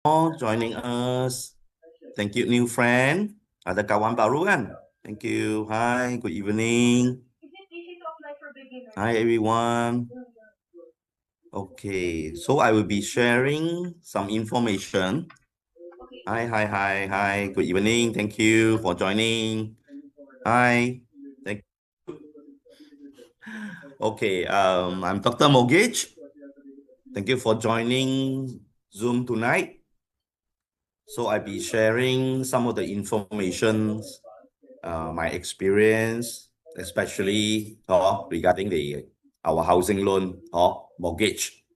for joining us. Thank you, new friend. Ada kawan baru kan? Thank you. Hi, good evening. Hi, everyone. Okay, so I will be sharing some information. Hi. Good evening. Thank you for joining. Hi. Thank you. Okay, I'm Dr. Mogich. Thank you for joining Zoom tonight. So I'll be sharing some of the information, my experience, especially regarding our housing loan or mortgage.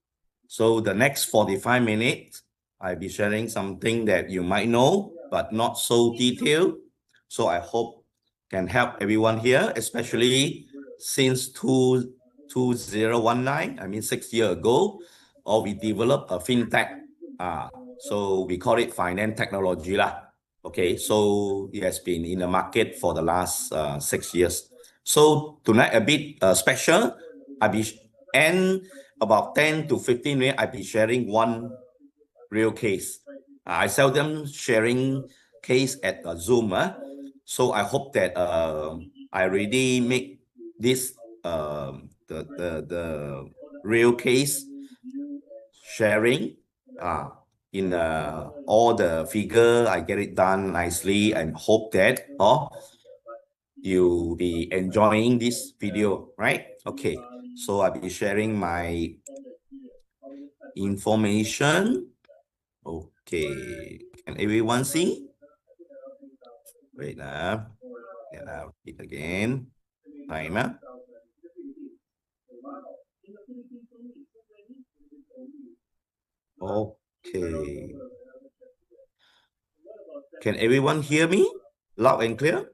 So the next 45 minutes, I'll be sharing something that you might know, but not so detailed. So I hope can help everyone here, especially since 2019, I mean 6 years ago, we developed a FinTech. So we call it finance technology lah. Okay, so it has been in the market for the last 6 years. So tonight a bit special. And about 10 to 15 minutes, I'll be sharing one real case. I seldom sharing case at Zoom. So I hope that I already make this the real case sharing in all the figure. I get it done nicely and hope that you'll be enjoying this video, right? Okay, so I'll be sharing my information. Okay, can everyone see? Wait, repeat again. Time. Okay. Can everyone hear me? Loud and clear?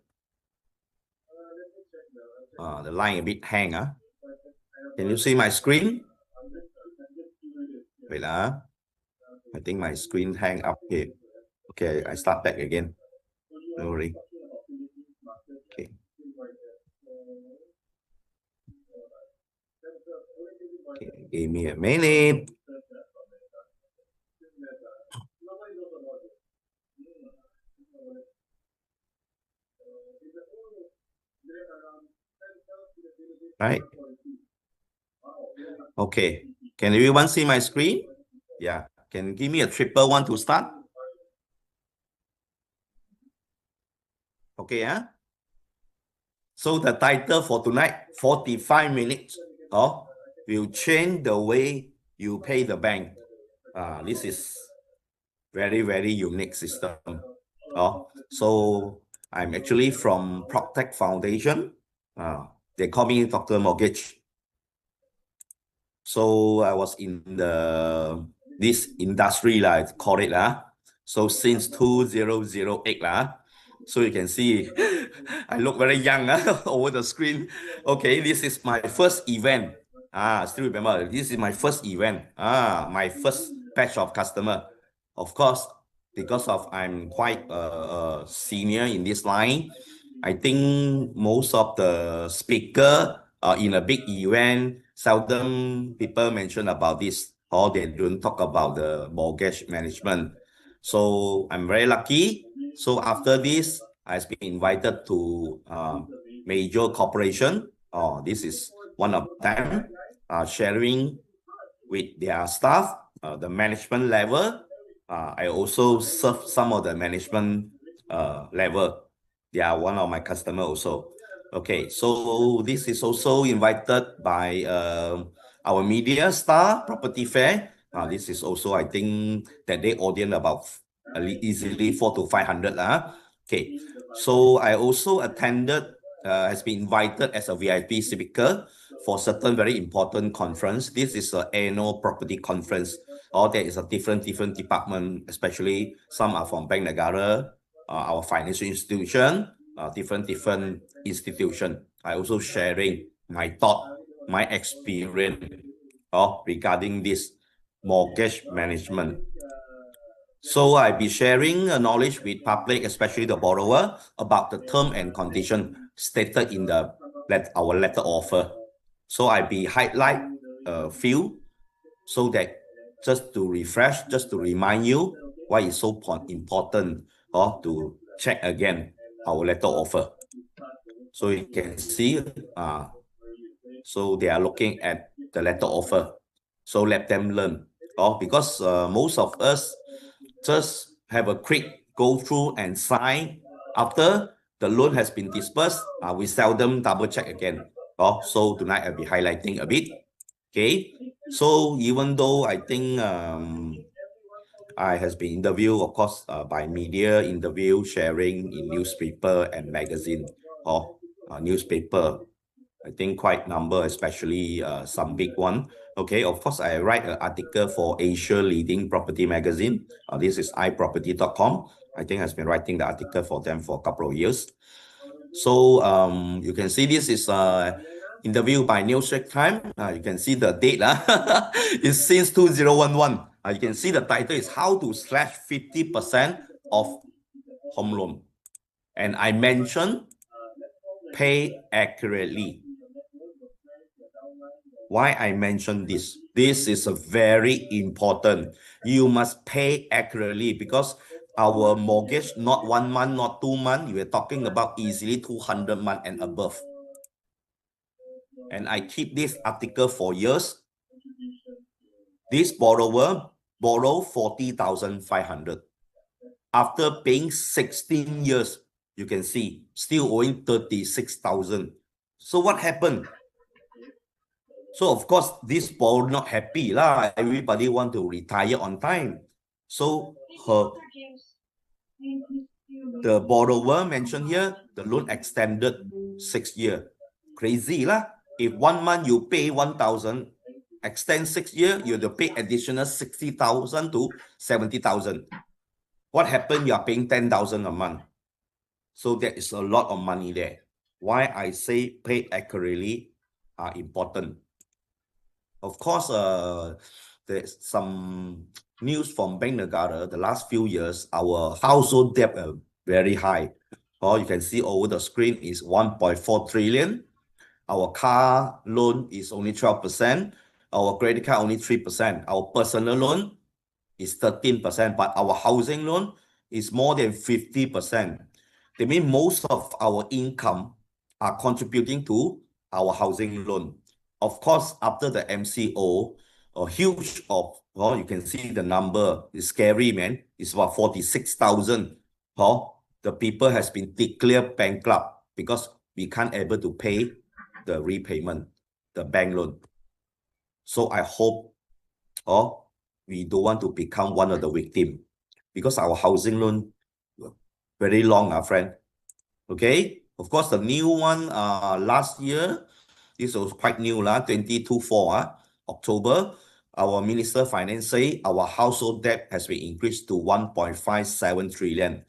The line a bit hang. Can you see my screen? Wait, I think my screen hang up here. Okay, I start back again. Don't worry. Okay. Okay, give me a minute. Right. Okay. Can everyone see my screen? Yeah. Can you give me a 111 to start? Okay, So the title for tonight, 45 minutes, will change the way you pay the bank. This is very, very unique system. So I'm actually from PropTech Foundation. They call me Dr. Mortgage. So I was in this industry, call it. So since 2008. So you can see, I look very young over the screen. Okay, this is my first event. Still remember, this is my first event. My first batch of customer. Of course, because of I'm quite senior in this line, I think most of the speaker in a big event, seldom people mention about this, or they don't talk about the mortgage management. So I'm very lucky. So after this, I've been invited to major corporation. This is one of them, sharing with their staff, the management level. I also serve some of the management level. They are one of my customers also. Okay, so this is also invited by our media star, Property Fair. This is also, I think, that they audience about easily 400 to 500. Okay, so I also attended, has been invited as a VIP speaker for certain very important conference. This is an annual property conference. There is a different department, especially some are from Bank Negara, our financial institution, different institution. I also sharing my thought, my experience regarding this mortgage management. So I'll be sharing knowledge with public, especially the borrower, about the term and condition stated in our letter offer. So I'll be highlight a few so that just to refresh, just to remind you why it's so important to check again our letter offer. So you can see, so they are looking at the letter offer. So let them learn. Because most of us just have a quick go through and sign. After the loan has been disbursed, we seldom double check again. So tonight I'll be highlighting a bit. Okay. So even though I think I has been interviewed, of course, by media, interview, sharing in newspaper and magazine or newspaper. I think quite number, especially some big one. Okay, of course, I write an article for Asia leading property magazine. This is iproperty.com. I think I've been writing the article for them for a couple of years. So you can see this is interview by New Straits Times. You can see the date. It's since 2011. You can see the title is How to Slash 50% of Home Loan. And I mentioned pay accurately. Why I mentioned this? This is a very important. You must pay accurately because our mortgage, not 1 month, not 2 months, we're talking about easily 200 months and above. And I keep this article for years. This borrower borrowed 40,500. After paying 16 years, you can see, still owing 36,000. So what happened? So of course, this borrower not happy lah. Everybody want to retire on time. So the borrower mentioned here, the loan extended 6 years. Crazy lah. If 1 month you pay 1,000, extend 6 years, you have to pay additional 60,000 to 70,000. What happened? You are paying 10,000 a month. So there is a lot of money there. Why I say pay accurately are important. Of course, there's some news from Bank Negara. The last few years, our household debt are very high. You can see over the screen is 1.4 trillion. Our car loan is only 12%. Our credit card only 3%. Our personal loan is 13%, but our housing loan is more than 50%. That means most of our income are contributing to our housing loan. Of course, after the MCO, a huge of, you can see the number is scary, man. It's about 46,000. The people has been declared bankrupt because we can't able to pay the repayment, the bank loan. So I hope we don't want to become one of the victims because our housing loan very long, friend. Okay, of course, the new one last year, this was quite new, 2024, October. Our Minister of Finance say our household debt has been increased to 1.57 trillion.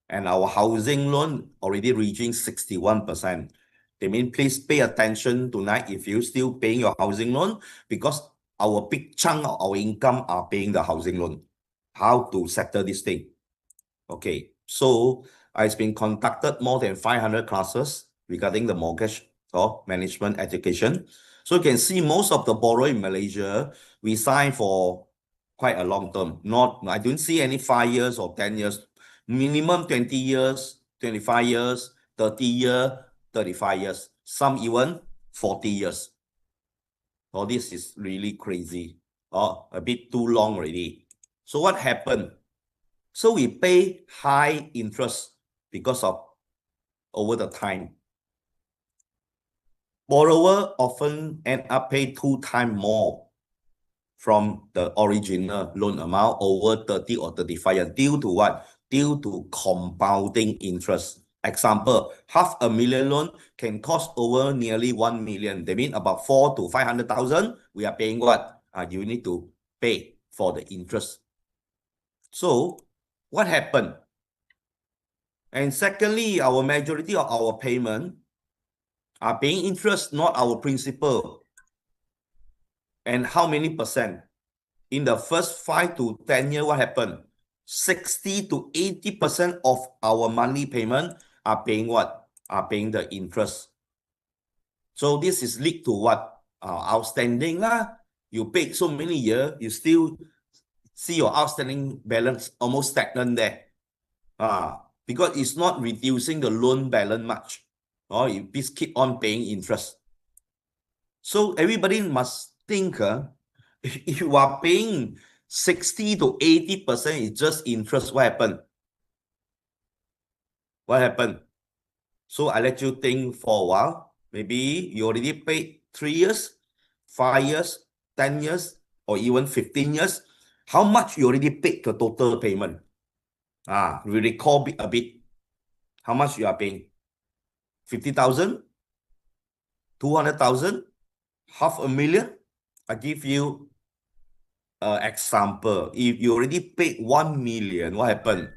And our housing loan already reaching 61%. They mean please pay attention tonight if you still paying your housing loan because our big chunk of our income are paying the housing loan. How to settle this thing? Okay, so I've been conducted more than 500 classes regarding the mortgage or management education. So you can see most of the borrower in Malaysia, we sign for quite a long term. I don't see any 5 years or 10 years. Minimum 20 years, 25 years, 30 years, 35 years. Some even 40 years. This is really crazy. A bit too long already. So what happened? So we pay high interest because of over the time. Borrower often end up pay 2 times more from the original loan amount over 30 or 35 years. Due to what? Due to compounding interest. Example, 500,000 loan can cost over nearly 1 million. That means about 400,000 to 500,000. We are paying what? You need to pay for the interest. So what happened? And secondly, our majority of our payment are paying interest, not our principal. And how many percent? In the first 5 to 10 years, what happened? 60 to 80% of our monthly payment are paying what? Are paying the interest. So this is lead to what? Outstanding. You paid so many years, you still see your outstanding balance almost stagnant there. Because it's not reducing the loan balance much. You just keep on paying interest. So everybody must think, if you are paying 60 to 80% is just interest, what happened? What happened? So I let you think for a while. Maybe you already paid 3 years, 5 years, 10 years, or even 15 years. How much you already paid the total payment? We recall a bit. How much you are paying? 50,000? 200,000? $500,000? I give you an example. If you already paid 1 million, what happened?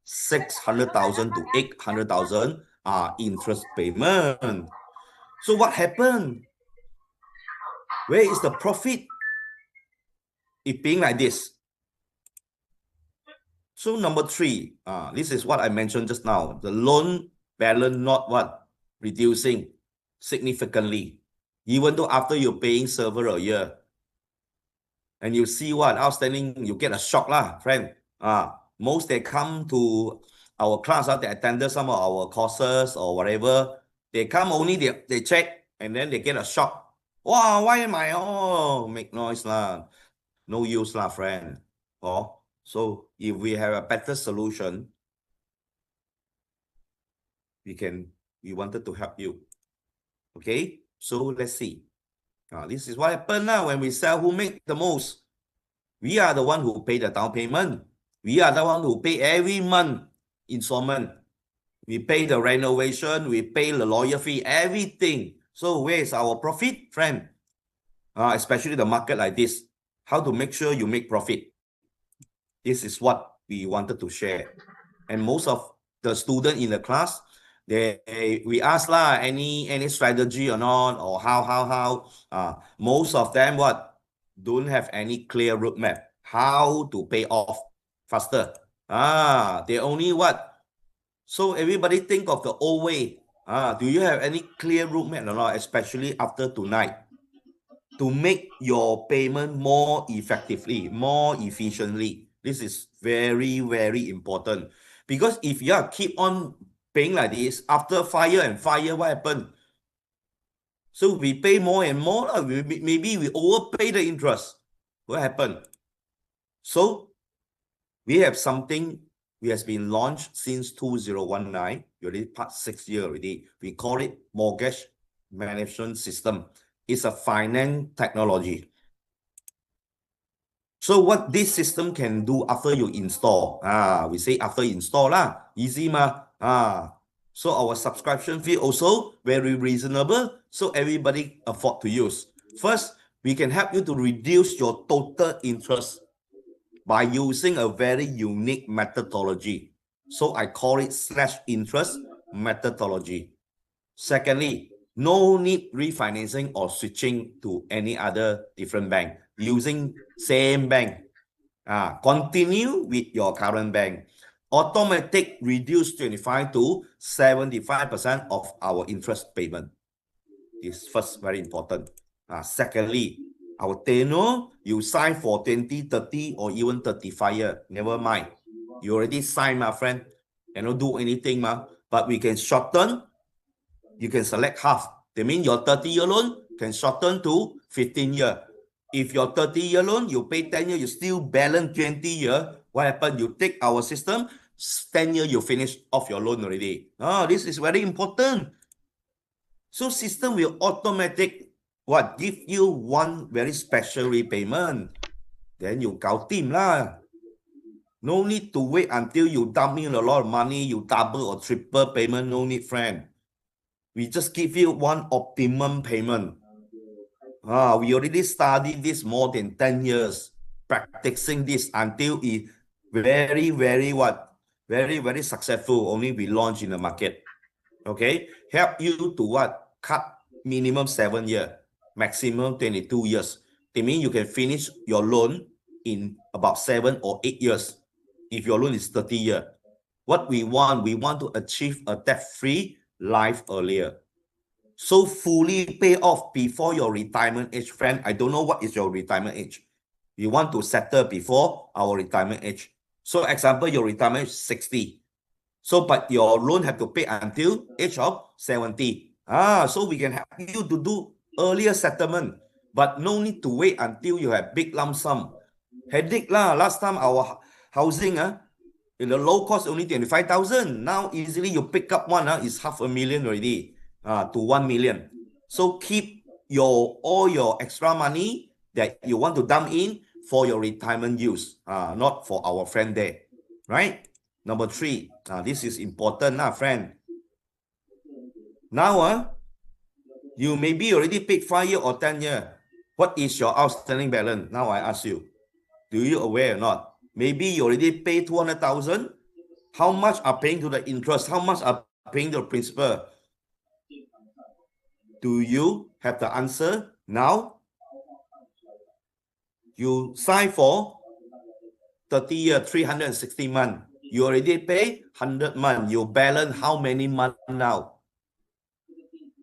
600,000 to 800,000 are interest payment. So what happened? Where is the profit? It being like this. So number 3, this is what I mentioned just now. The loan balance not what? Reducing significantly. Even though after you're paying several years, and you see what outstanding, you get a shock lah, friend. Most they come to our class, they attended some of our courses or whatever. They come only, they check, and then they get a shock. Wow, why am I? Make noise lah. No use lah, friend. So if we have a better solution, we wanted to help you. Okay, so let's see. This is what happened now when we sell. Who make the most? We are the one who pay the down payment. We are the one who pay every month installment. We pay the renovation. We pay the lawyer fee, everything. So where is our profit, friend? Especially the market like this. How to make sure you make profit? This is what we wanted to share. And most of the students in the class, we ask lah, any strategy or not, or how. Most of them don't have any clear roadmap how to pay off faster. They only so everybody think of the old way. Do you have any clear roadmap or not, especially after tonight, to make your payment more effectively, more efficiently? This is very, very important. Because if you keep on paying like this, after 5 years and 5 years, what happened? So we pay more and more. Maybe we overpay the interest. What happened? So we have something we has been launched since 2019. Already past 6 years already. We call it Mortgage Management System. It's a finance technology. So what this system can do after you install, we say after install lah, easy ma. So our subscription fee also very reasonable, so everybody afford to use. First, we can help you to reduce your total interest by using a very unique methodology. So I call it /interest methodology. Secondly, no need refinancing or switching to any other different bank. Using same bank. Continue with your current bank. Automatic reduce 25 to 75% of our interest payment. This first very important. Secondly, our tenure, you sign for 20, 30, or even 35 years. Never mind. You already signed, my friend. Cannot do anything, but we can shorten. You can select half. That means your 30-year loan can shorten to 15 years. If your 30-year loan, you pay 10 years, you still balance 20 years. What happens? You take our system, 10 years, you finish off your loan already. This is very important. So system will automatic give you one very special repayment. Then you gao tim lah. No need to wait until you dump in a lot of money, you double or triple payment. No need, friend. We just give you one optimum payment. We already studied this more than 10 years, practicing this until it very, very very successful. Only we launch in the market. Okay, help you to cut minimum 7 years, maximum 22 years. That means you can finish your loan in about 7 or 8 years. If your loan is 30 years, what we want to achieve a debt-free life earlier. So fully pay off before your retirement age, friend. I don't know what is your retirement age. We want to settle before our retirement age. So example, your retirement is 60. So, but your loan have to pay until age of 70. So we can help you to do earlier settlement, but no need to wait until you have big lump sum. Headache lah. Last time our housing in the low cost only 25,000. Now easily you pick up one is $500,000 already to 1 million. So keep all your extra money that you want to dump in for your retirement use, not for our friend there, right? Number 3, this is important, friend. Now, you maybe already paid 5 year or 10 year. What is your outstanding balance? Now I ask you, do you aware or not? Maybe you already paid 200,000. How much are paying to the interest? How much are paying the principal? Do you have the answer now? You sign for 30 years, 360 months. You already pay 100 months. You balance how many months now?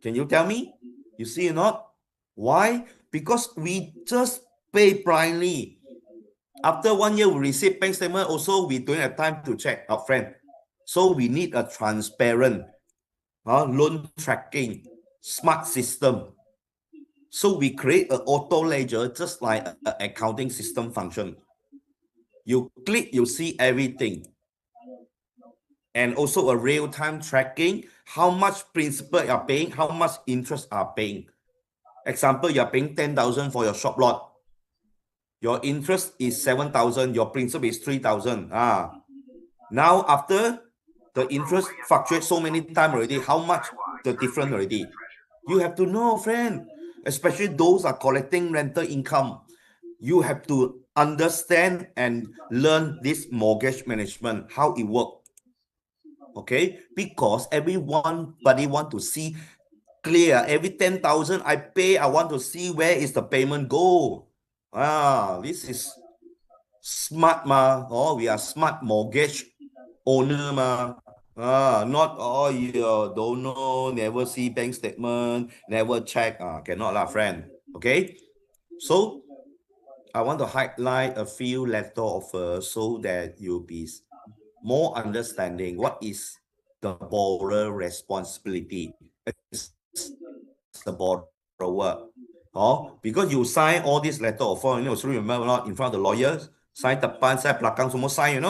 Can you tell me? You see or not? Why? Because we just pay blindly. After 1 year, we receive bank statement. Also, we don't have time to check our friend. So we need a transparent loan tracking smart system. So we create an auto ledger just like an accounting system function. You click, you see everything. And also a real-time tracking, how much principal you are paying, how much interest are paying. Example, you are paying 10,000 for your shop lot. Your interest is 7,000, your principal is 3,000. Now after the interest fluctuates so many times already, how much the difference already? You have to know, friend, especially those are collecting rental income. You have to understand and learn this mortgage management, how it works. Okay, because everybody want to see clear. Every 10,000 I pay, I want to see where is the payment go. This is smart we are smart mortgage owner not you don't know, never see bank statement, never check, cannot lah, friend. Okay, so I want to highlight a few letter offers so that you'll be more understanding what is the borrower responsibility. It's the borrower. Because you sign all this letter offer, so remember not in front of the lawyers, sign tepan, sign belakang, semua sign,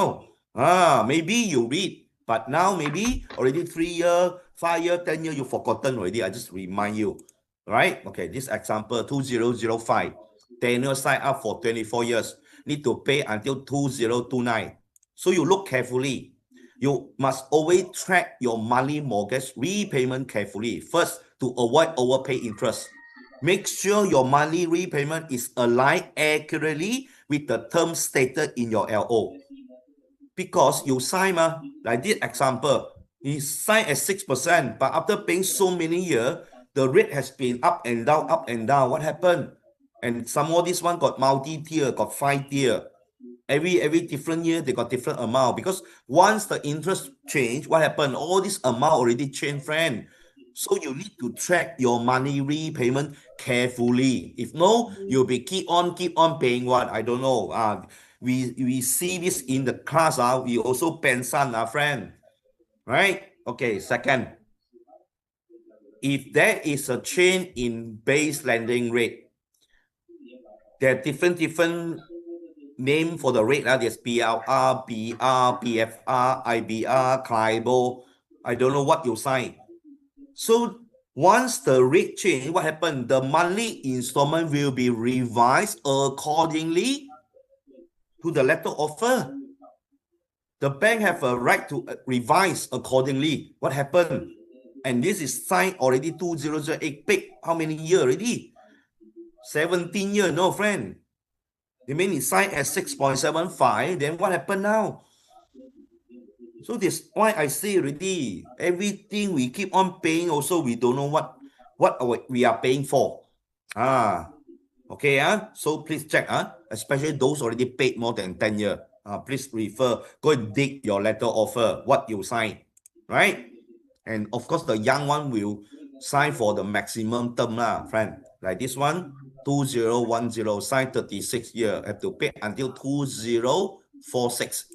maybe you read, but now maybe already 3 year, 5 year, 10 year, you've forgotten already. I just remind you, right? Okay, this example 2005, tenure sign up for 24 years, need to pay until 2029. So you look carefully. You must always track your monthly mortgage repayment carefully. First, to avoid overpay interest. Make sure your monthly repayment is aligned accurately with the terms stated in your LO. Because you sign, like this example, you sign at 6%, but after paying so many years, the rate has been up and down, up and down. What happened? And some more, this one got multi-tier, got 5-tier. Every different year, they got different amount. Because once the interest change, what happened? All this amount already changed, friend. So you need to track your money repayment carefully. If no, you'll be keep on paying what? I don't know. We see this in the class. We also pension, friend. Right? Okay, second. If there is a change in base lending rate, there are different name for the rate. There's PLR, BR, PFR, IBR, CLIBOR. I don't know what you sign. So once the rate change, what happened? The monthly installment will be revised accordingly to the letter offer. The bank have a right to revise accordingly. What happened? And this is signed already 2008. Paid how many years already? 17 years, no, friend. You mean it's signed at 6.75, then what happened now? So this why I say already, everything we keep on paying, also we don't know what we are paying for. Okay, so please check, especially those already paid more than 10 years. Please refer, go and dig your letter offer, what you sign, right? And of course, the young one will sign for the maximum term, friend. Like this one, 2010, sign 36 year, have to pay until 2046.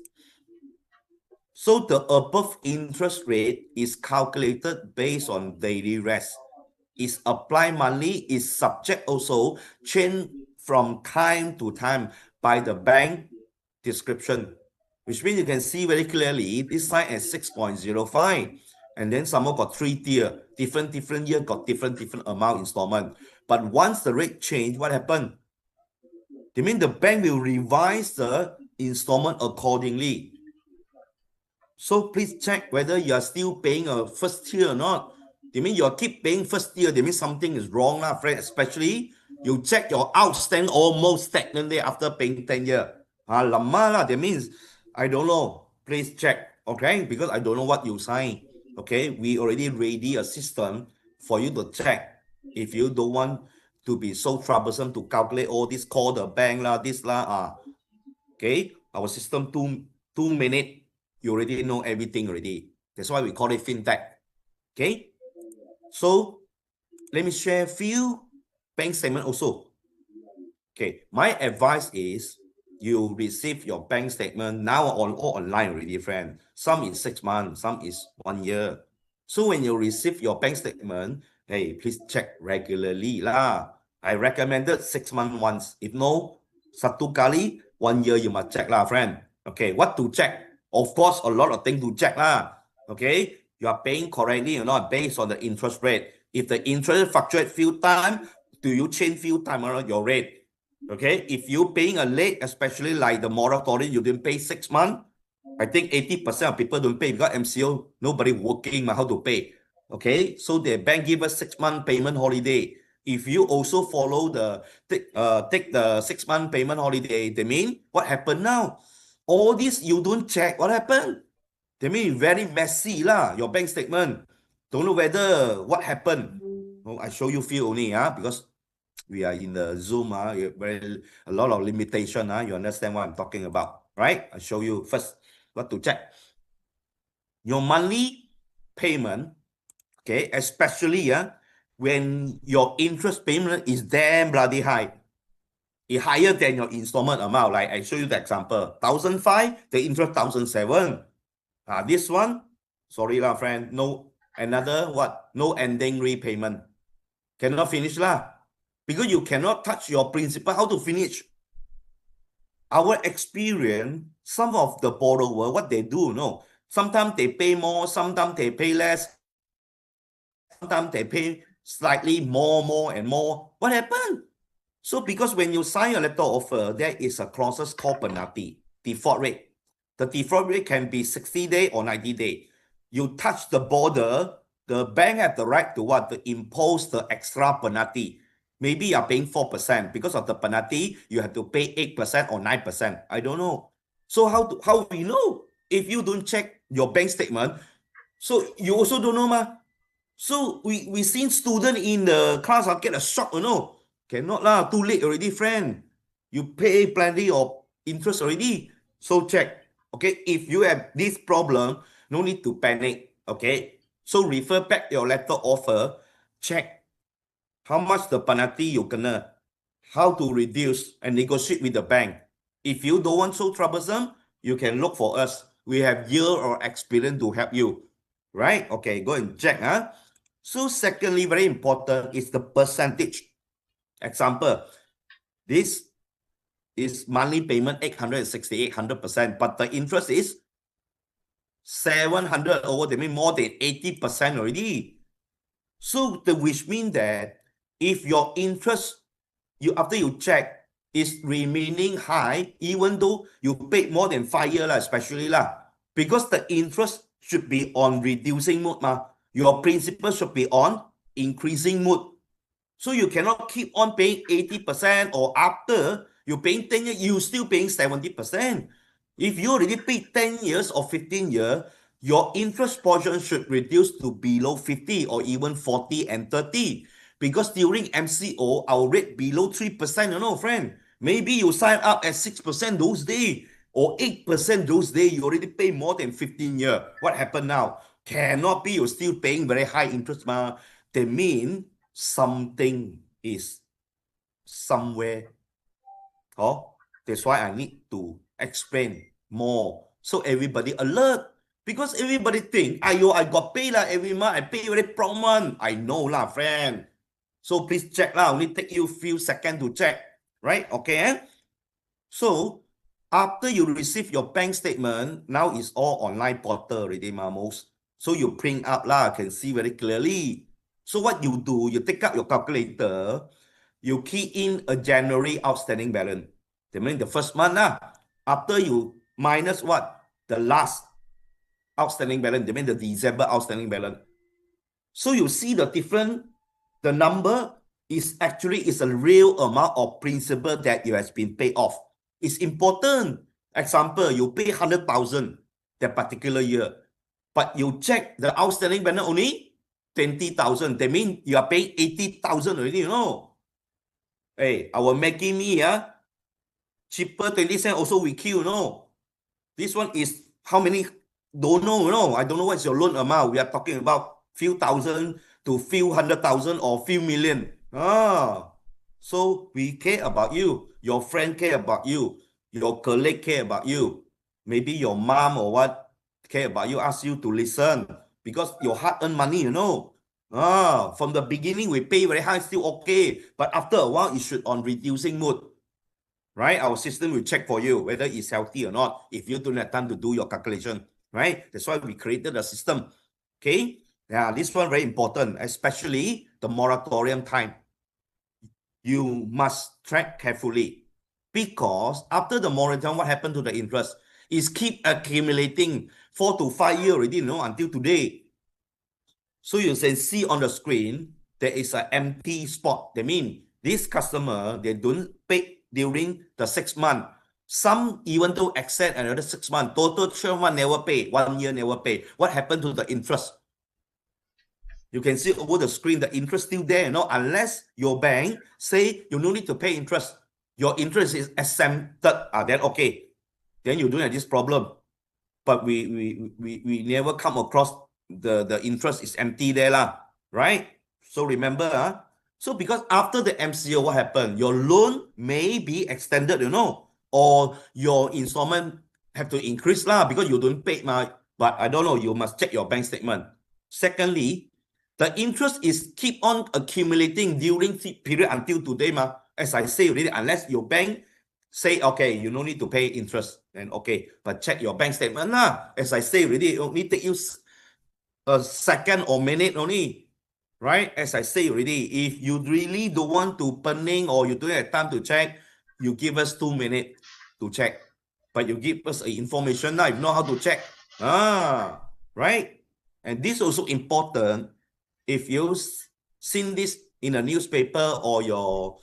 So the above interest rate is calculated based on daily rest. Is applied monthly, is subject also change from time to time by the bank description, which means you can see very clearly this sign at 6.05, and then some more got 3 tier, different year got different amount installment. But once the rate change, what happened? They mean the bank will revise the installment accordingly. So please check whether you are still paying a first tier or not. They mean you keep paying first tier, they mean something is wrong, friend. Especially you check your outstanding almost stagnant there after paying 10 years. That means I don't know. Please check, okay? Because I don't know what you sign. Okay, we already ready a system for you to check. If you don't want to be so troublesome to calculate all this, call the bank this okay, our system 2 minutes, you already know everything already. That's why we call it FinTech. Okay, so let me share a few bank statement also. Okay, my advice is you receive your bank statement now all online already, friend. Some is 6 months, some is 1 year. So when you receive your bank statement, hey, please check regularly lah. I recommended 6 months once. If no, 1 kali, 1 year you must check lah, friend. Okay, what to check? Of course, a lot of things to check lah. Okay, you are paying correctly or not based on the interest rate. If the interest fluctuate few time, do you change few time around your rate? Okay, if you paying a late, especially like the moratorium, you didn't pay 6 months, I think 80% of people don't pay because MCO, nobody working, how to pay. Okay, so the bank give us 6 month payment holiday. If you also follow the take the 6 month payment holiday, they mean what happened now? All this you don't check, what happened? They mean very messy lah, your bank statement. Don't know whether what happened. Oh, I show you few only, because we are in the Zoom, very a lot of limitation, you understand what I'm talking about, right? I show you first what to check. Your monthly payment, okay, especially when your interest payment is damn bloody high. It's higher than your installment amount. Like I show you the example, 1,500, the interest 1,700. This one, sorry lah, friend, no another what? No ending repayment. Cannot finish lah. Because you cannot touch your principal. How to finish? Our experience, some of the borrower, what they do, sometimes they pay more, sometimes they pay less, sometimes they pay slightly more and more. What happened? So because when you sign a letter offer, there is a clause called penalty, default rate. The default rate can be 60 days or 90 days. You touch the border, the bank have the right to what? To impose the extra penalty. Maybe you're paying 4%. Because of the penalty, you have to pay 8% or 9%. I don't know. So how we know? If you don't check your bank statement, so you also don't know, ma. So we seen student in the class get a shock, Cannot lah, too late already, friend. You pay plenty of interest already. So check. Okay, if you have this problem, no need to panic. Okay, so refer back your letter offer, check how much the penalty you gonna, how to reduce and negotiate with the bank. If you don't want so troublesome, you can look for us. We have year or experience to help you, right? Okay, go and check. So secondly, very important is the percentage. Example, this is monthly payment 868, 100%, but the interest is 700 over, they mean more than 80% already. So which means that if your interest, after you check, is remaining high, even though you paid more than 5 years, especially because the interest should be on reducing mode, your principal should be on increasing mode. So you cannot keep on paying 80%, or after you paying 10 years, you still paying 70%. If you already paid 10 years or 15 years, your interest portion should reduce to below 50 or even 40 and 30. Because during MCO, our rate below 3%, friend. Maybe you sign up at 6% those days or 8% those days, you already pay more than 15 years. What happened now? Cannot be you're still paying very high interest. They mean something is somewhere. Oh, that's why I need to explain more so everybody alert. Because everybody think, ayo, I got pay lah every month. I pay every month. I know lah, friend. So please check lah. Only take you few seconds to check. Right? Okay. So after you receive your bank statement, now it's all online portal already, most. So you print out lah, can see very clearly. So what you do, you take out your calculator, you key in a January outstanding balance. That means the first month lah. After you minus what? The last outstanding balance. That means the December outstanding balance. So you see the difference. The number is actually is a real amount of principal that you has been paid off. It's important. Example, you pay 100,000 that particular year, but you check the outstanding balance only 20,000. That means you are paying 80,000 already, you know. Hey, our making me cheaper 20 cents also we kill, you know. This one is how many? Don't know, you know. I don't know what's your loan amount. We are talking about few thousand to few 100,000 or few million. So we care about you. Your friend care about you. Your colleague care about you. Maybe your mom or what care about you, ask you to listen because your hard-earned money, you know. From the beginning we pay very high, still okay, but after a while it should on reducing mode, right? Our system will check for you whether it's healthy or not if you don't have time to do your calculation, right? That's why we created a system. Okay, yeah, this one very important, especially the moratorium time. You must track carefully because after the moratorium, what happened to the interest is keep accumulating 4 to 5 years already, you know, until today. So you can see on the screen, there is an empty spot. That means this customer, they don't pay during the 6 months. Some even though extend another 6 months, total 12 months never pay, 1 year never pay. What happened to the interest? You can see over the screen, the interest still there, you know, unless your bank say you no need to pay interest. Your interest is exempted, then okay. Then you don't have this problem. But we never come across the interest is empty there lah, right? So remember, so because after the MCO, what happened? Your loan may be extended, you know, or your installment have to increase lah because you don't pay ma. But I don't know, you must check your bank statement. Secondly, the interest is keep on accumulating during the period until today ma. As I say already, unless your bank say, okay, you no need to pay interest, then okay, but check your bank statement lah. As I say already, it only take you a second or minute only, right? As I say already, if you really don't want to pening or you don't have time to check, you give us 2 minutes to check, but you give us information now, you know how to check, right? And this also important. If you've seen this in a newspaper or your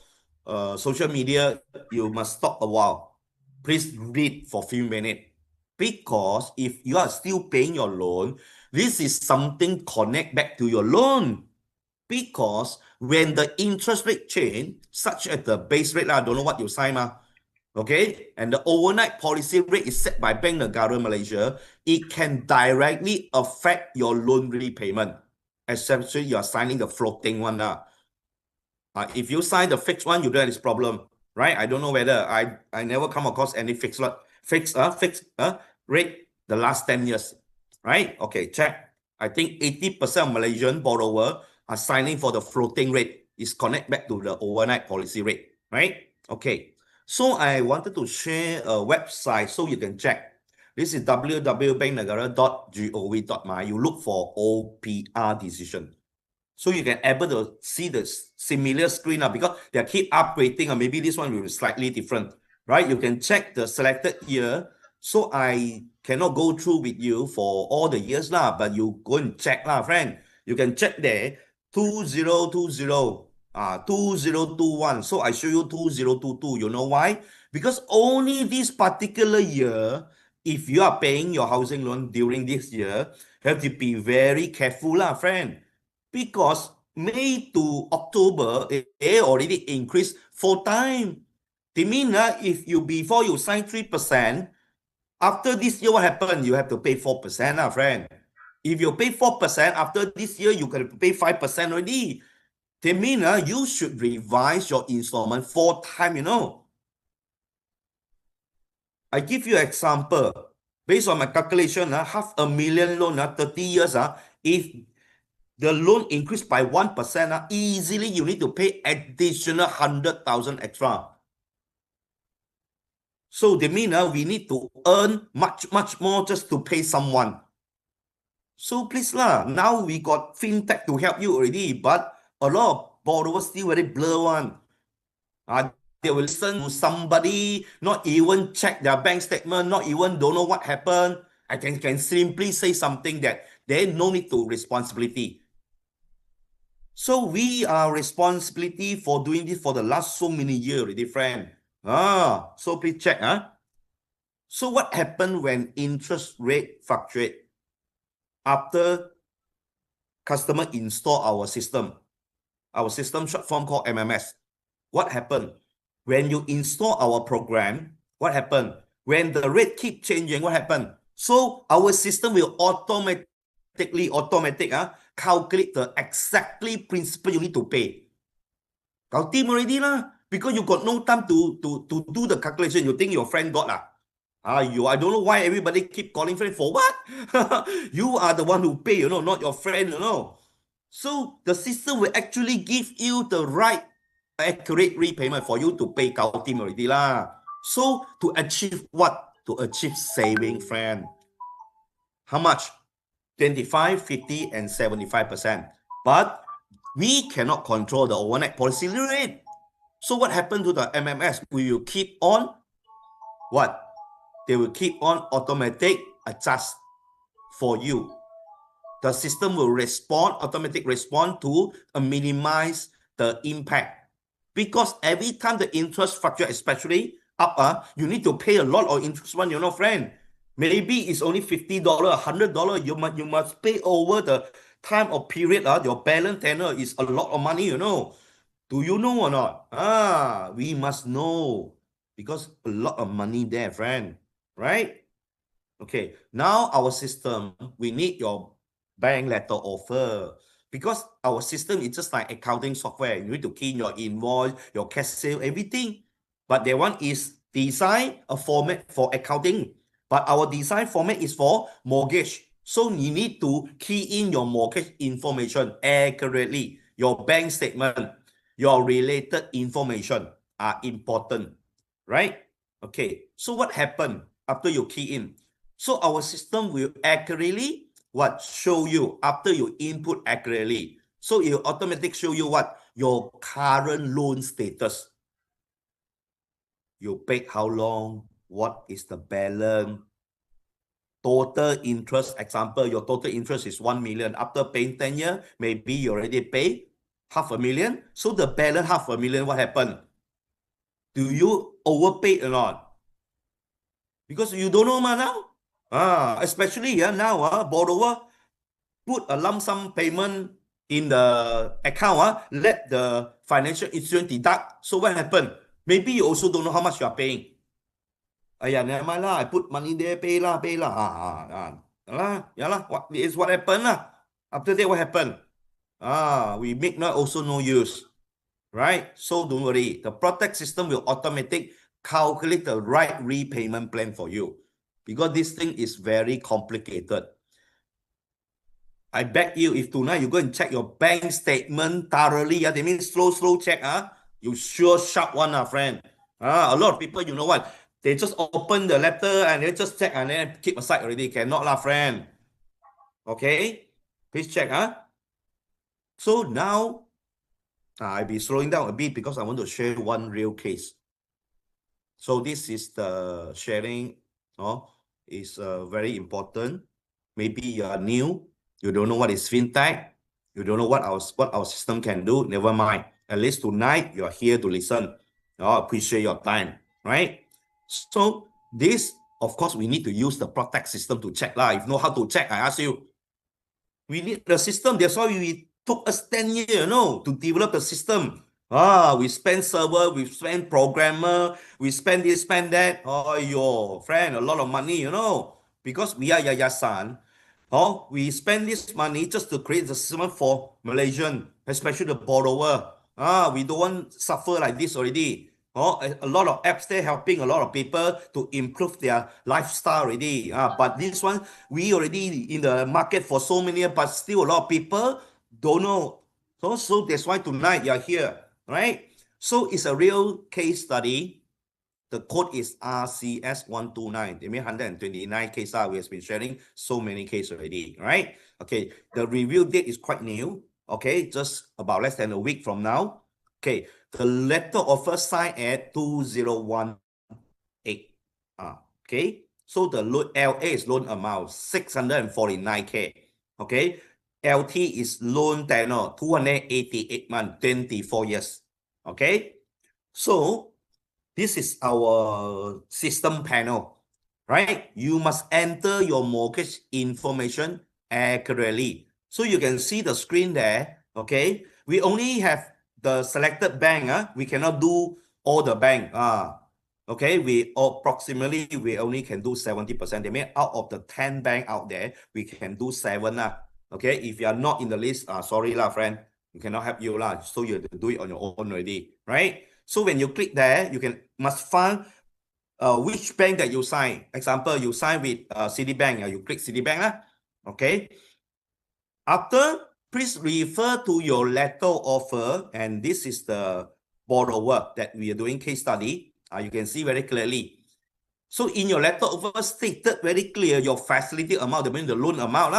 social media, you must stop a while. Please read for a few minutes. Because if you are still paying your loan, this is something connect back to your loan. Because when the interest rate change, such as the base rate, I don't know what you sign, okay, and the overnight policy rate is set by Bank Negara Malaysia, it can directly affect your loan repayment. Especially you are signing the floating one. If you sign the fixed one, you don't have this problem, right? I don't know whether I never come across any fixed rate the last 10 years, right? Okay, check. I think 80% of Malaysian borrower are signing for the floating rate. It's connect back to the overnight policy rate, right? Okay. So I wanted to share a website so you can check. This is www.banknegara.gov.my. You look for OPR decision. So you can able to see the similar screen because they keep upgrading, maybe this one will be slightly different, right? You can check the selected year. So I cannot go through with you for all the years but you go and check friend. You can check there 2020, 2021. So I show you 2022. You know why? Because only this particular year, if you are paying your housing loan during this year, you have to be very careful friend. Because May to October, they already increased 4 times. They mean if you before you sign 3%, after this year, what happened? You have to pay 4%, friend. If you pay 4%, after this year, you can pay 5% already. They mean you should revise your installment 4 times, you know. I give you an example. Based on my calculation, $500,000 loan, 30 years, if the loan increased by 1%, easily you need to pay additional 100,000 extra. So they mean we need to earn much more just to pay someone. So please now we got FinTech to help you already, but a lot of borrowers still very blur one. They will listen to somebody, not even check their bank statement, not even don't know what happened. I can simply say something that they no need to responsibility. So we are responsibility for doing this for the last so many years already, friend. So please check. So what happened when interest rate fluctuate? After customer install our system short form called MMS. What happened? When you install our program, what happened? When the rate keep changing, what happened? So our system will automatically calculate the exactly principal you need to pay. Kau team already lah, because you got no time to do the calculation. You think your friend got I don't know why everybody keep calling friend for what? You are the one who pay, you know, not your friend, you know. So the system will actually give you the right accurate repayment for you to pay kau team already lah. So to achieve what? To achieve saving, friend. How much? 25, 50, and 75%. But we cannot control the overnight policy rate. So what happened to the MMS? We will keep on what? They will keep on automatic adjust for you. The system will automatic respond to minimize the impact. Because every time the interest fluctuates, especially up, you need to pay a lot of interest one, you know, friend. Maybe it's only $50, $100. You must pay over the time or period. Your balance tenure is a lot of money, you know. Do you know or not? We must know. Because a lot of money there, friend. Right? Okay. Now our system, we need your bank letter offer. Because our system is just like accounting software. You need to key in your invoice, your cash sale, everything. But that one is design a format for accounting. But our design format is for mortgage. So you need to key in your mortgage information accurately. Your bank statement, your related information are important. Right? Okay. So what happened after you key in? So our system will accurately show you after you input accurately. So it will automatically show you what? Your current loan status. You paid how long? What is the balance? Total interest, example, your total interest is 1 million. After paying 10 years, maybe you already pay $500,000. So the balance $500,000, what happened? Do you overpay or not? Because you don't know now. Especially now, borrower put a lump sum payment in the account, let the financial institution deduct. So what happened? Maybe you also don't know how much you are paying. Never mind lah, I put money there, pay lah. What happened lah? After that, what happened? We make not also no use. Right? So don't worry. The PropTech system will automatically calculate the right repayment plan for you. Because this thing is very complicated. I beg you, if tonight you go and check your bank statement thoroughly, that means slow check, you sure sharp one, friend. A lot of people, you know what? They just open the letter and they just check and then keep aside already. Cannot lah, friend. Okay? Please check, So now, I'll be slowing down a bit because I want to share one real case. So this is the sharing, is very important. Maybe you are new, you don't know what is FinTech, you don't know what our system can do, never mind. At least tonight, you are here to listen. Appreciate your time, right? So this, of course, we need to use the PropTech system to check. If you know how to check, I ask you. We need the system. That's why we took us 10 years, to develop the system. We spend server, we spend programmer, we spend this, spend that. Oh, friend, a lot of money, because we are Yayasan. Oh, we spend this money just to create the system for Malaysian, especially the borrower. We don't want to suffer like this already. Oh, a lot of apps there helping a lot of people to improve their lifestyle already. But this one, we already in the market for so many years, but still a lot of people don't know. So that's why tonight you're here, right? So it's a real case study. The code is RCS129. It means 129 cases we have been sharing so many cases already, right? Okay, the review date is quite new. Okay, just about less than a week from now. Okay, the letter offer signed at 2018. Okay, so the LA is loan amount 649K. Okay, LT is loan tenure 288 months, 24 years. Okay, so this is our system panel, right? You must enter your mortgage information accurately. So you can see the screen there, okay? We only have the selected bank, we cannot do all the bank. Okay, we only can do 70%. They mean out of the 10 bank out there, we can do 7. Okay, if you are not in the list, sorry lah, friend, we cannot help you lah. So you have to do it on your own already, right? So when you click there, you must find which bank that you sign. Example, you sign with Citibank, you click Citibank. Okay. After, please refer to your letter offer, and this is the borrower that we are doing case study. You can see very clearly. So in your letter offer stated very clear your facility amount, meaning the loan amount,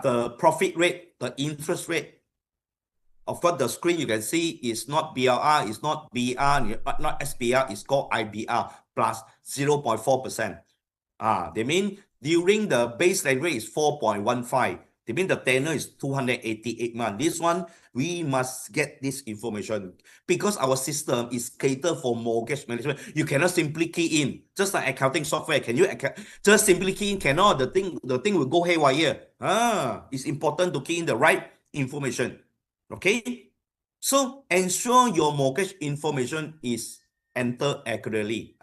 the profit rate, the interest rate. Of course, the screen you can see is not BLR, it's not BR, not SBR, it's called IBR plus 0.4%. They mean during the baseline rate is 4.15. They mean the tenure is 288 months. This one, we must get this information because our system is catered for mortgage management. You cannot simply key in, just like accounting software. Can you just simply key in? Cannot. The thing will go haywire. It's important to key in the right information. Okay, so ensure your mortgage information is entered accurately.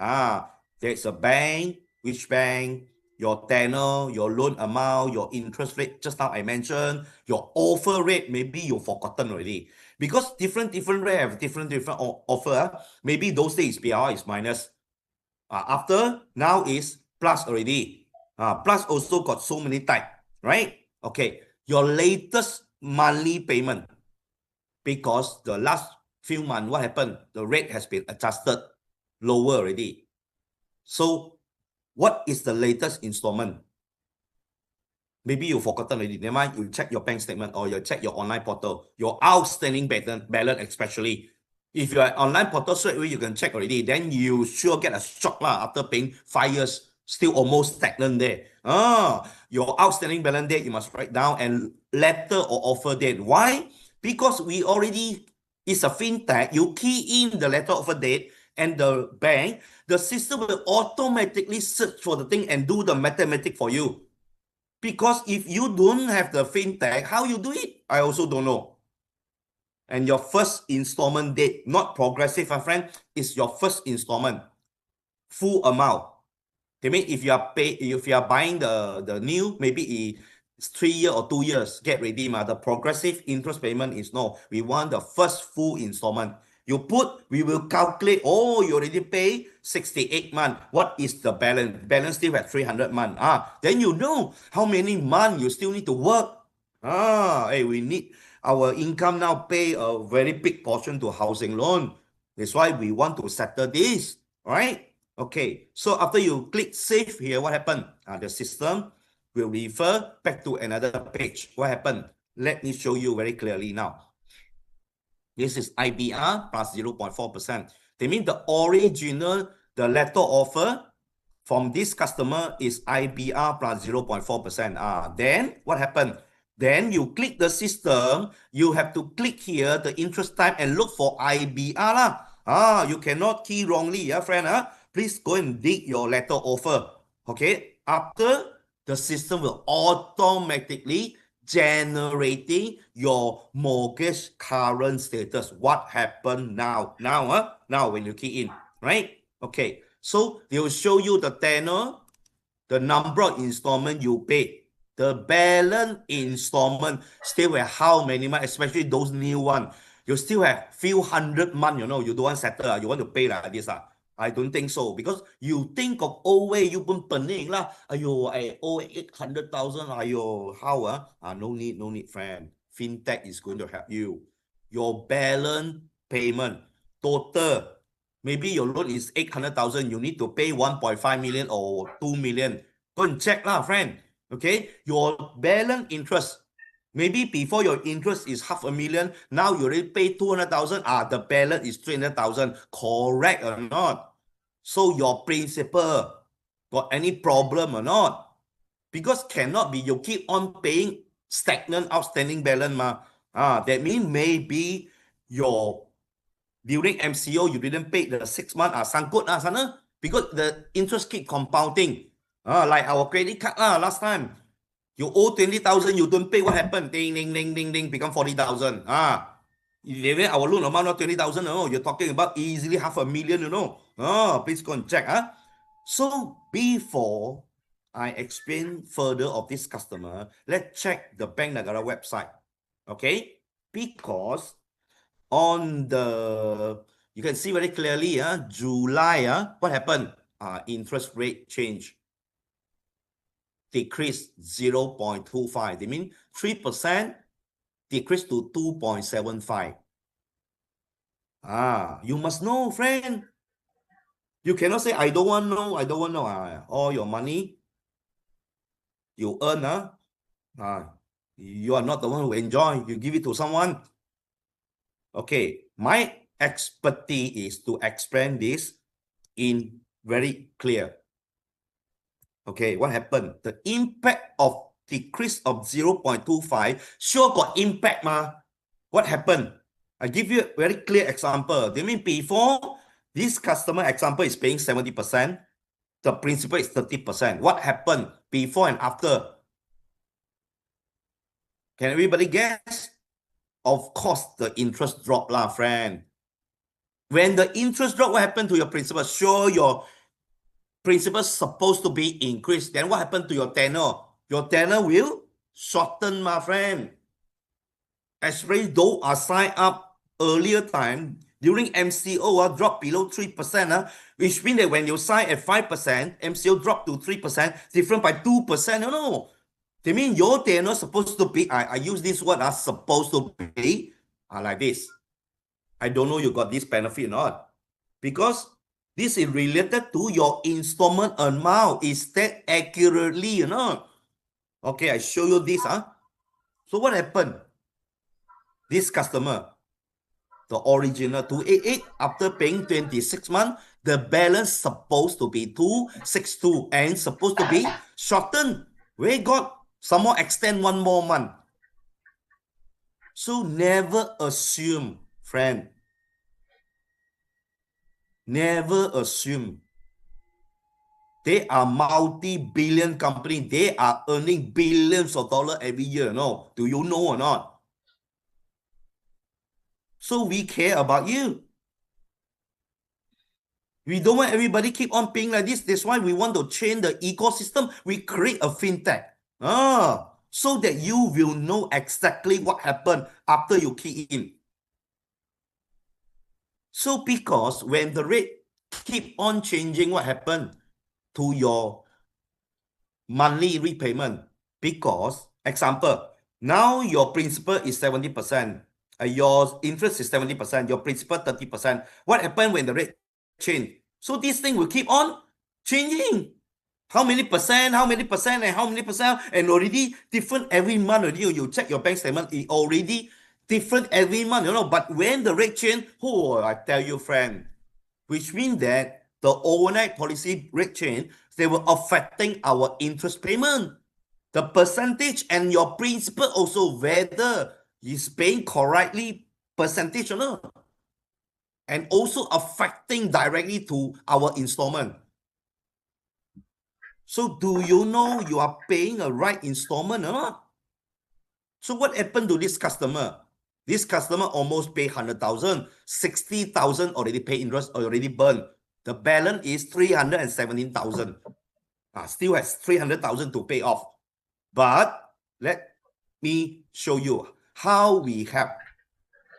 There's a bank, which bank, your tenor, your loan amount, your interest rate. Just now I mentioned your offer rate. Maybe you've forgotten already because different rate have different offer. Maybe those days BR is minus. After now is plus already. Plus also got so many type, right? Okay, your latest monthly payment. Because the last few months, what happened? The rate has been adjusted lower already. So what is the latest installment? Maybe you've forgotten already. Never mind, you check your bank statement or you check your online portal, your outstanding balance especially. If you are online portal straight away, you can check already. Then you sure get a shock after paying 5 years, still almost stagnant there. Your outstanding balance date, you must write down, and letter or offer date. Why? Because we already, it's a fintech, you key in the letter offer date and the bank, the system will automatically search for the thing and do the mathematics for you. Because if you don't have the fintech, how you do it? I also don't know. And your first installment date, not progressive, my friend, is your first installment, full amount. They mean if you are buying the new, maybe it's 3 years or 2 years, get ready. The progressive interest payment is no. We want the first full installment. We will calculate, you already pay 68 months. What is the balance? Balance still at 300 months. Then you know how many months you still need to work. We need our income now pay a very big portion to housing loan. That's why we want to settle this, right? Okay, so after you click save here, what happened? The system will refer back to another page. What happened? Let me show you very clearly now. This is IBR plus 0.4%. They mean the original, the letter offer from this customer is IBR plus 0.4%. Then what happened? Then you click the system, you have to click here, the interest type, and look for IBR. You cannot key wrongly, friend. Please go and dig your letter offer. Okay, after the system will automatically generating your mortgage current status. What happened now? Now when you key in, right? Okay, so they will show you the tenor, the number of installment you pay, the balance installment still have how many months, especially those new one. You still have few hundred months, you know, you don't want to settle, you want to pay like this. I don't think so, because you think of old way, you pun pening lah. Ayo, I owe 800,000. Ayo, how? No need, friend. FinTech is going to help you. Your balance payment, total, maybe your loan is 800,000. You need to pay 1.5 million or 2 million. Go and check lah, friend. Okay, your balance interest. Maybe before your interest is 500,000, now you already pay 200,000. The balance is 300,000. Correct or not? So your principal got any problem or not? Because cannot be you keep on paying stagnant outstanding balance ma. That means maybe your during MCO you didn't pay the 6 months sangkut sana, because the interest keep compounding. Like our credit card last time. You owe 20,000, you don't pay, what happened? Ding, ding, ding, ding, ding, become 40,000. Our loan amount of 20,000, you're talking about easily 500,000, you know. Please go and check. So before I explain further of this customer, let's check the Bank Negara website. Okay? Because on the, you can see very clearly, July, what happened? Interest rate change. Decrease 0.25. They mean 3% decrease to 2.75. You must know, friend. You cannot say, I don't want to know, I don't want to know. All your money you earn, you are not the one who enjoy. You give it to someone. Okay, my expertise is to explain this in very clear. Okay, what happened? The impact of decrease of 0.25 sure got impact, ma. What happened? I give you a very clear example. They mean before this customer example is paying 70%, the principal is 30%. What happened before and after? Can everybody guess? Of course, the interest drop lah, friend. When the interest drop, what happened to your principal? Sure, your principal supposed to be increased. Then what happened to your tenure? Your tenure will shorten, my friend. Especially those are signed up earlier time during MCO, drop below 3%, which means that when you sign at 5%, MCO drop to 3%, different by 2%. No. They mean your tenure supposed to be, I use this word, supposed to be like this. I don't know you got this benefit or not. Because this is related to your installment amount. Is that accurately or not? Okay, I show you this. So what happened? This customer, the original 288, after paying 26 months, the balance supposed to be 262 and supposed to be shortened. We got some more extend one more month. So never assume, friend. Never assume. They are multi-billion company. They are earning billions of dollars every year. No, do you know or not? So we care about you. We don't want everybody keep on paying like this. That's why we want to change the ecosystem. We create a FinTech. So that you will know exactly what happened after you key in. So because when the rate keep on changing, what happened to your monthly repayment? Because, example, now your principal is 70%, your interest is 70%, your principal 30%. What happened when the rate change? So this thing will keep on changing. How many percent, and how many percent, and already different every month. Already you check your bank statement, it already different every month, you know. But when the rate change, I tell you, friend, which means that the overnight policy rate change, they were affecting our interest payment. The percentage and your principal also, whether is paying correctly percentage or not. And also affecting directly to our installment. So do you know you are paying a right installment or not? So what happened to this customer? This customer almost paid 100,000, 60,000 already paid interest, already burned. The balance is 317,000. Still has 300,000 to pay off. But let me show you how we have.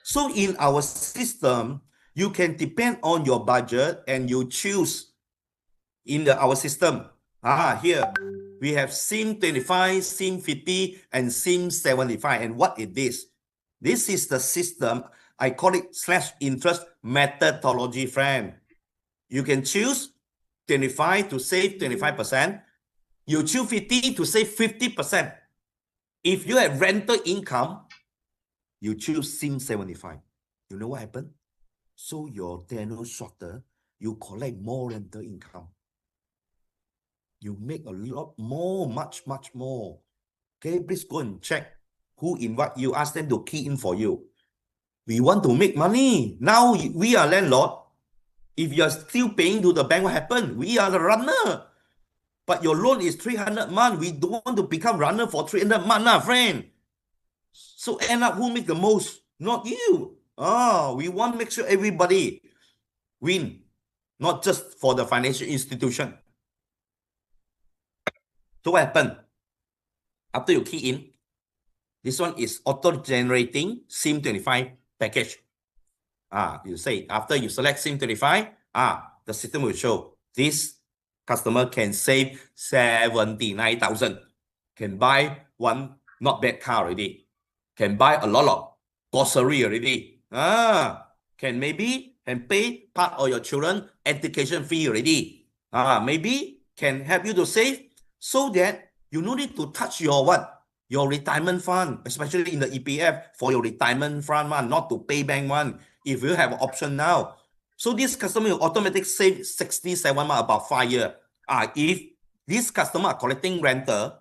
So in our system, you can depend on your budget and you choose in our system. Here we have SIM 25, SIM 50, and SIM 75. And what is this? This is the system. I call it /interest methodology, friend. You can choose 25 to save 25%. You choose 50 to save 50%. If you have rental income, you choose SIM 75. You know what happened? So your tenure shorter, you collect more rental income. You make a lot more, much more. Okay, please go and check who invite you. Ask them to key in for you. We want to make money. Now we are landlord. If you are still paying to the bank, what happened? We are the runner. But your loan is 300 a month. We don't want to become runner for 300 a month, friend. So end up, who make the most? Not you. We want to make sure everybody win, not just for the financial institution. So what happened? After you key in, this one is auto-generating SIM 25 package. You say, after you select SIM 25, the system will show this customer can save 79,000, can buy one not bad car already, can buy a lot of grocery already, can pay part of your children education fee already, maybe can help you to save so that you no need to touch your your retirement fund, especially in the EPF for your retirement fund one, not to pay bank one, if you have an option now. So this customer will automatically save 67 months, about 5 years. If this customer are collecting rental,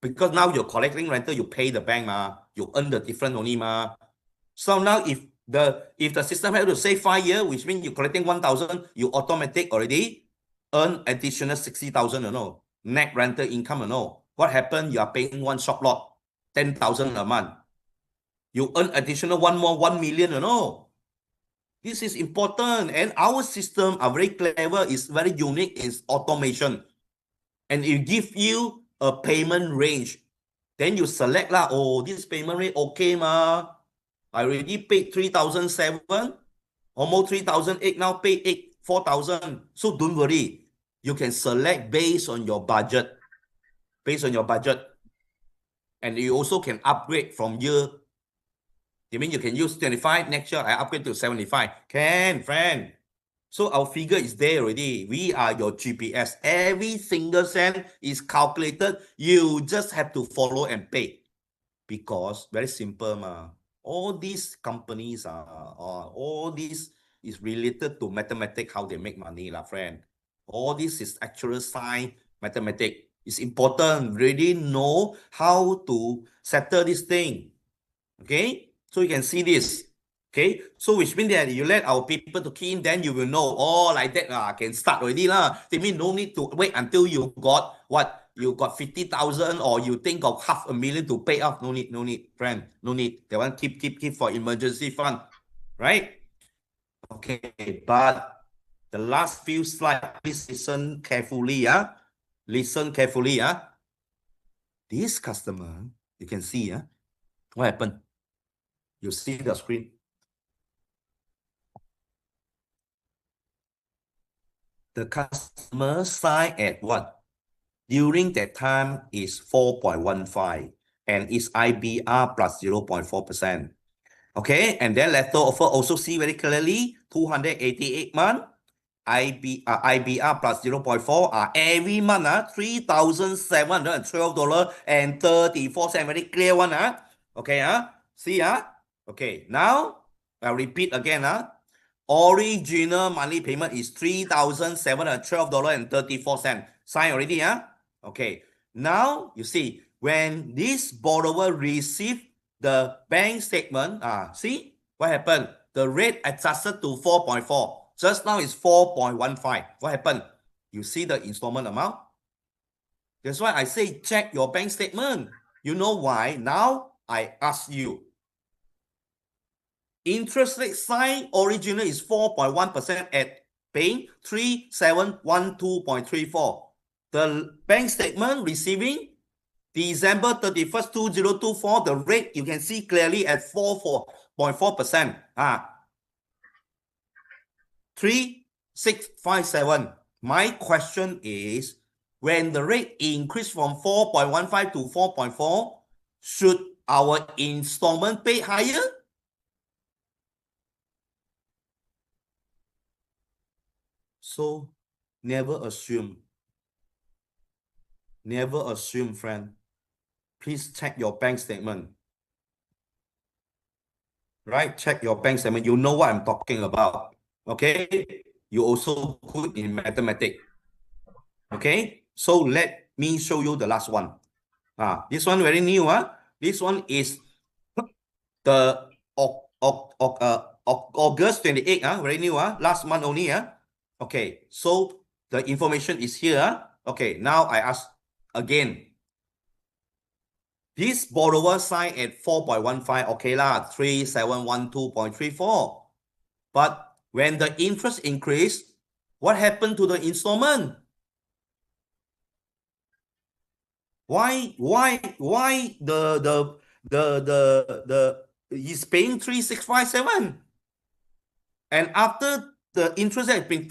because now you're collecting rental, you pay the bank, you earn the difference only. So now if the system has to save 5 years, which means you're collecting 1,000, you automatic already earn additional 60,000, net rental income, What happened? You are paying one shop lot, 10,000 a month. You earn additional 1 million, This is important, and our system are very clever. It's very unique. It's automation, and it give you a payment range. Then you select this payment rate okay I already paid 3,007, almost 3,008. Now pay 4,000. So don't worry. You can select based on your budget. And you also can upgrade from year. You mean you can use 25, next year I upgrade to 75? Can, friend. So our figure is there already. We are your GPS. Every single cent is calculated. You just have to follow and pay. Because very simple, all these companies all this is related to mathematics, how they make money, friend. All this is actual science, mathematics. It's important. Really know how to settle this thing. Okay, so you can see this. Okay, so which means that you let our people to key in, then you will know, like that, can start already They mean no need to wait until you got what? You got 50,000 or you think of 500,000 to pay off. No need, friend. No need. They want keep for emergency fund, right? Okay, but the last few slides, please listen carefully. Listen carefully. This customer, you can see, what happened? You see the screen. The customer sign at what? During that time is 4.15 and is IBR plus 0.4%. Okay, and then letter offer also see very clearly 288 month IBR plus 0.4 every month $3,712.34. Very clear one. Okay, see, okay, now I'll repeat again. Original monthly payment is $3,712.34. Sign already, Okay, now you see when this borrower receive the bank statement, see what happened? The rate adjusted to 4.4. Just now is 4.15. What happened? You see the installment amount? That's why I say check your bank statement. You know why? Now I ask you. Interest rate sign original is 4.1% at paying 3,712.34. The bank statement receiving, December 31st, 2024, the rate you can see clearly at 4.4%. 3657. My question is, when the rate increased from 4.15 to 4.4, should our installment pay higher? So never assume. Never assume, friend. Please check your bank statement. Right? Check your bank statement. You know what I'm talking about. Okay? You also good in mathematics. Okay? So let me show you the last one. This one very new. This one is the August 28, very new, last month only. Okay, so the information is here. Okay, now I ask again. This borrower signed at 4.15, okay lah, 3712.34. But when the interest increased, what happened to the installment? Why he's paying 3657, and after the interest has been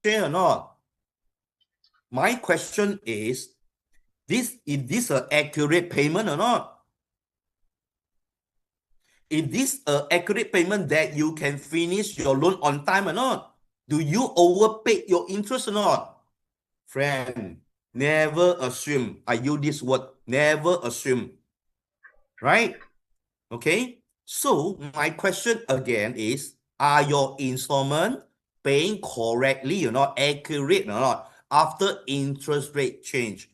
or not? My question is this an accurate payment or not? Is this an accurate payment that you can finish your loan on time or not? Do you overpay your interest or not? Friend, never assume. I use this word, never assume. Right? Okay? So my question again is, are your installment paying correctly or not, accurate or not, after interest rate change?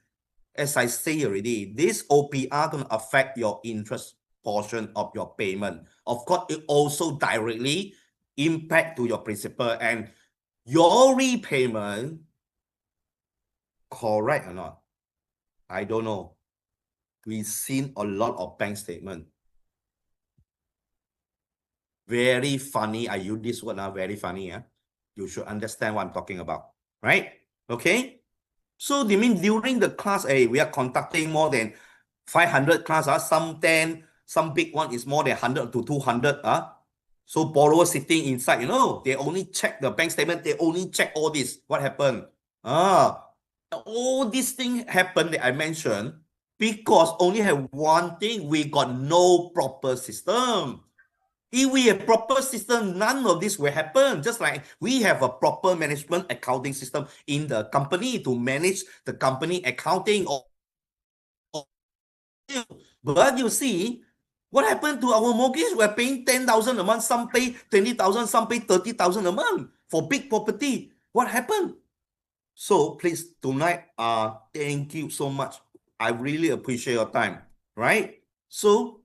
As I say already, this OPR going to affect your interest portion of your payment. Of course, it also directly impact to your principal and your repayment correct or not. I don't know. We've seen a lot of bank statement. Very funny. I use this word now, very funny. You should understand what I'm talking about, right? Okay. So they mean during the class, we are conducting more than 500 class, some 10, some big one is more than 100 to 200. So borrower sitting inside, they only check the bank statement, they only check all this. What happened? All these things happen that I mentioned because only have one thing, we got no proper system. If we have proper system, none of this will happen. Just like we have a proper management accounting system in the company to manage the company accounting. But you see, what happened to our mortgage? We're paying 10,000 a month. Some pay 20,000, some pay 30,000 a month for big property. What happened? So please, tonight, thank you so much. I really appreciate your time, right? So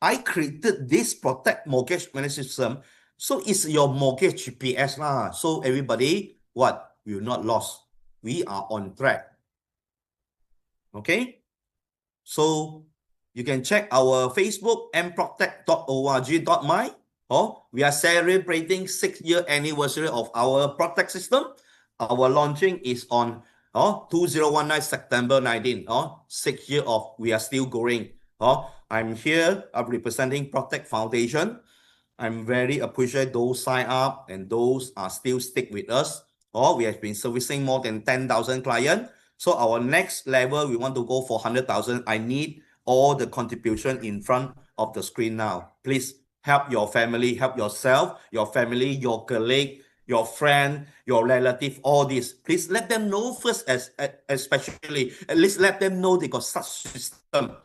I created this PropTech mortgage management system. So it's your mortgage GPS lah. So everybody, what? We're not lost. We are on track. Okay? So you can check our Facebook mproptech.org.my. We are celebrating 6-year anniversary of our PropTech system. Our launching is on 2019 September 19. 6 years of we are still going. I'm here. I'm representing PropTech Foundation. I'm very appreciate those sign up and those are still stick with us. We have been servicing more than 10,000 clients. So our next level, we want to go for 100,000. I need all the contribution in front of the screen now. Please help your family, help yourself, your family, your colleague, your friend, your relative, all this. Please let them know first, especially, at least let them know they got such system.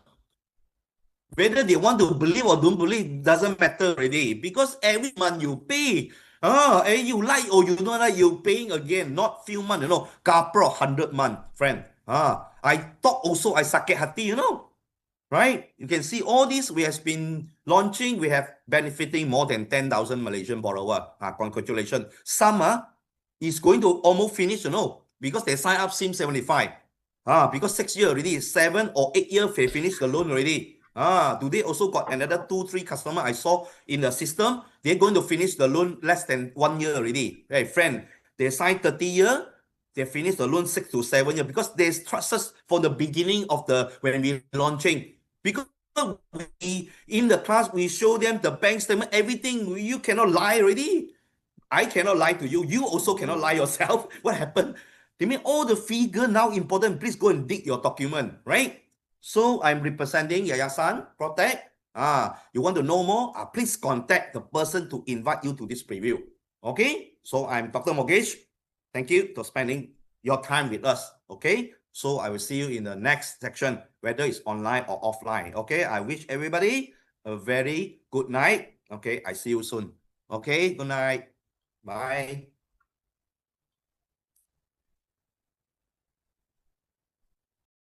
Whether they want to believe or don't believe doesn't matter already because every month you pay. You like or you don't like, you paying again, not few months, Kapro 100 month, friend. I thought also I sakit hati, right? You can see all this we have been launching. We have benefiting more than 10,000 Malaysian borrower. Congratulations. Some is going to almost finish, because they sign up SIM 75. Because 6 years already, 7 or 8 years they finish the loan already. Today also got another 2-3 customer I saw in the system. They're going to finish the loan less than 1 year already. Hey, friend, they signed 30 years. They finish the loan 6 to 7 years because they trust us from the beginning of when we launching. Because we in the class we show them the bank statement, everything. You cannot lie already. I cannot lie to you. You also cannot lie yourself. What happened? They mean all the figure now important. Please go and dig your document, right? So I'm representing Yayasan PropTech. You want to know more? Please contact the person to invite you to this preview. Okay? So I'm Dr. Mogesh. Thank you for spending your time with us. Okay? So I will see you in the next section, whether it's online or offline. Okay? I wish everybody a very good night. Okay? I see you soon. Okay? Good night. Bye.